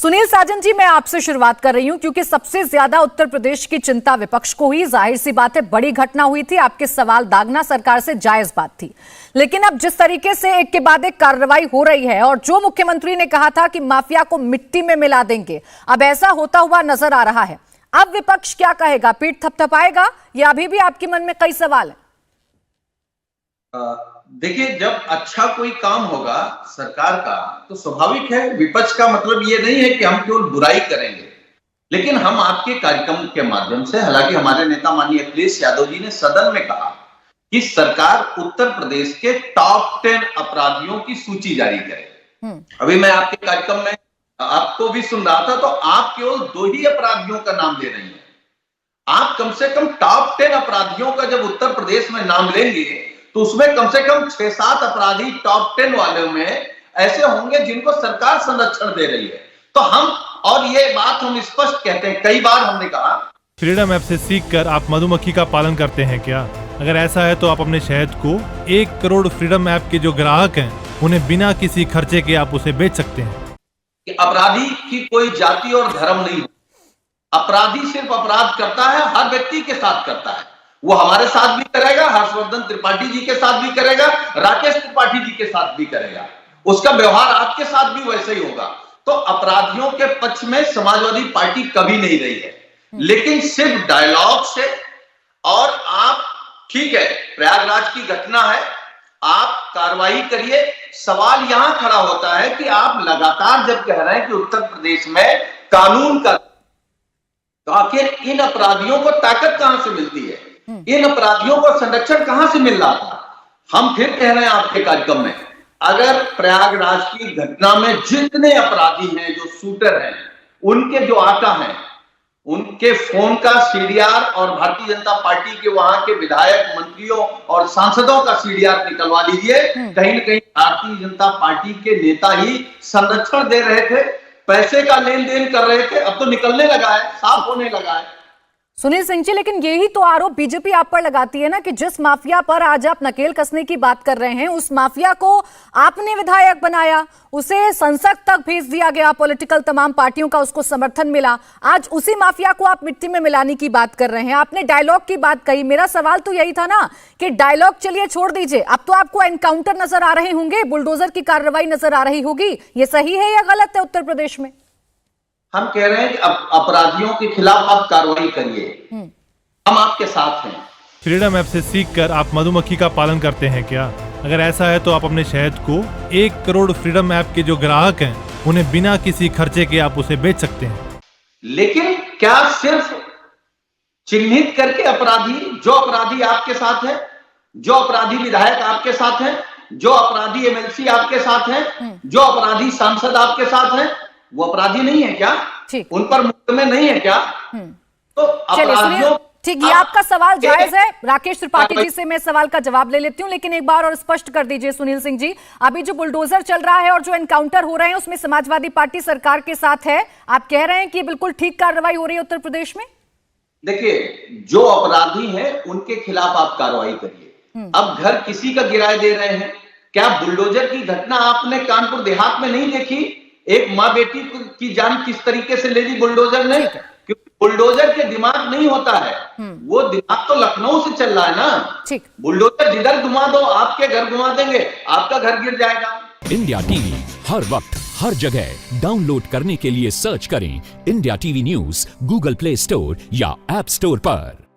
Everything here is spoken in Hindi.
सुनील साजन जी, मैं आपसे शुरुआत कर रही हूं क्योंकि सबसे ज्यादा उत्तर प्रदेश की चिंता विपक्ष को हुई। जाहिर सी बात है, बड़ी घटना हुई थी, आपके सवाल दागना सरकार से जायज बात थी। लेकिन अब जिस तरीके से एक के बाद एक कार्रवाई हो रही है और जो मुख्यमंत्री ने कहा था कि माफिया को मिट्टी में मिला देंगे, अब ऐसा होता हुआ नजर आ रहा है। अब विपक्ष क्या कहेगा? पीठ थपथपाएगा या अभी भी आपके मन में कई सवाल है? देखिए, जब अच्छा कोई काम होगा सरकार का तो स्वाभाविक है, विपक्ष का मतलब ये नहीं है कि हम केवल बुराई करेंगे। लेकिन हम आपके कार्यक्रम के माध्यम से, हालांकि हमारे नेता माननीय अखिलेश यादव जी ने सदन में कहा कि सरकार उत्तर प्रदेश के टॉप 10 अपराधियों की सूची जारी करे। अभी मैं आपके कार्यक्रम में आपको भी सुन रहा था, तो आप केवल 2 ही अपराधियों का नाम ले रही हैं। आप कम से कम टॉप 10 अपराधियों का जब उत्तर प्रदेश में नाम लेंगे तो उसमें कम से कम 6-7 अपराधी टॉप 10 वालों में ऐसे होंगे जिनको सरकार संरक्षण दे रही है। तो हम, और ये बात हम स्पष्ट कहते हैं, कई बार हमने कहा, फ्रीडम ऐप से सीखकर आप मधुमक्खी का पालन करते हैं क्या? अगर ऐसा है तो आप अपने शहद को 1 करोड़ फ्रीडम ऐप के जो ग्राहक हैं उन्हें बिना किसी खर्चे के आप उसे बेच सकते हैं। कि अपराधी की कोई जाति और धर्म नहीं है। अपराधी सिर्फ अपराध करता है, हर व्यक्ति के साथ करता है। वो हमारे साथ भी करेगा, हर्षवर्धन त्रिपाठी जी के साथ भी करेगा, राकेश त्रिपाठी जी के साथ भी करेगा। उसका व्यवहार आपके साथ भी वैसे ही होगा। तो अपराधियों के पक्ष में समाजवादी पार्टी कभी नहीं रही है। लेकिन सिर्फ डायलॉग से, और आप, ठीक है, प्रयागराज की घटना है, आप कार्रवाई करिए। सवाल यहां खड़ा होता है कि आप लगातार जब कह रहे हैं कि उत्तर प्रदेश में कानून का, तो आखिर इन अपराधियों को ताकत कहां से मिलती है? इन अपराधियों को संरक्षण कहां से मिल रहा था? हम फिर कह रहे हैं आपके कार्यक्रम में, अगर प्रयागराज की घटना में जितने अपराधी हैं, जो शूटर हैं, उनके जो आका हैं, उनके फोन का सीडीआर और भारतीय जनता पार्टी के वहां के विधायक, मंत्रियों और सांसदों का सीडीआर निकलवा लीजिए। कहीं न कहीं भारतीय जनता पार्टी के नेता ही संरक्षण दे रहे थे, पैसे का लेन देन कर रहे थे। अब तो निकलने लगा है, साफ होने लगा है। सुनील सिंह जी, लेकिन यही तो आरोप बीजेपी आप पर लगाती है ना कि जिस माफिया पर आज आप नकेल कसने की बात कर रहे हैं, उस माफिया को आपने विधायक बनाया, उसे संसद तक भेज दिया गया, पॉलिटिकल तमाम पार्टियों का उसको समर्थन मिला। आज उसी माफिया को आप मिट्टी में मिलाने की बात कर रहे हैं। आपने डायलॉग की बात कही। मेरा सवाल तो यही था ना कि डायलॉग चलिए छोड़ दीजिए, अब तो आपको एनकाउंटर नजर आ रहे होंगे, बुलडोजर की कार्रवाई नजर आ रही होगी। ये सही है या गलत है उत्तर प्रदेश में? हम कह रहे हैं कि अपराधियों के खिलाफ आप कार्रवाई करिए, हम आपके साथ हैं। फ्रीडम ऐप से सीखकर आप मधुमक्खी का पालन करते हैं क्या? अगर ऐसा है तो आप अपने शहद को 1 करोड़ फ्रीडम ऐप के जो ग्राहक हैं उन्हें बिना किसी खर्चे के आप उसे बेच सकते हैं। लेकिन क्या सिर्फ चिन्हित करके अपराधी, जो अपराधी आपके साथ है, जो अपराधी विधायक आपके साथ है, जो अपराधी एमएलसी आपके साथ है, जो अपराधी सांसद आपके साथ है, वो अपराधी नहीं है क्या? उन पर मुकदमे नहीं है क्या? तो अपराधियों, ठीक, ये आपका सवाल जायज है। राकेश त्रिपाठी जी से मैं सवाल का जवाब ले लेती हूं, लेकिन एक बार और स्पष्ट कर दीजिए सुनील सिंह जी, अभी जो बुलडोजर चल रहा है और जो एनकाउंटर हो रहे हैं उसमें समाजवादी पार्टी सरकार के साथ है। आप कह रहे हैं कि बिल्कुल ठीक कार्रवाई हो रही है उत्तर प्रदेश में? देखिए, जो अपराधी हैं उनके खिलाफ आप कार्रवाई करिए। अब घर किसी का किराया दे रहे हैं क्या? बुलडोजर की घटना आपने कानपुर देहात में नहीं देखी? एक माँ बेटी की जान किस तरीके से ले ली बुलडोजर ने? क्योंकि बुलडोजर के दिमाग नहीं होता है, वो दिमाग तो लखनऊ से चल रहा है ना। बुलडोजर जिधर घुमा दो, आपके घर घुमा देंगे, आपका घर गिर जाएगा। इंडिया टीवी हर वक्त हर जगह डाउनलोड करने के लिए सर्च करें India TV news Google play store या ऐप स्टोर पर।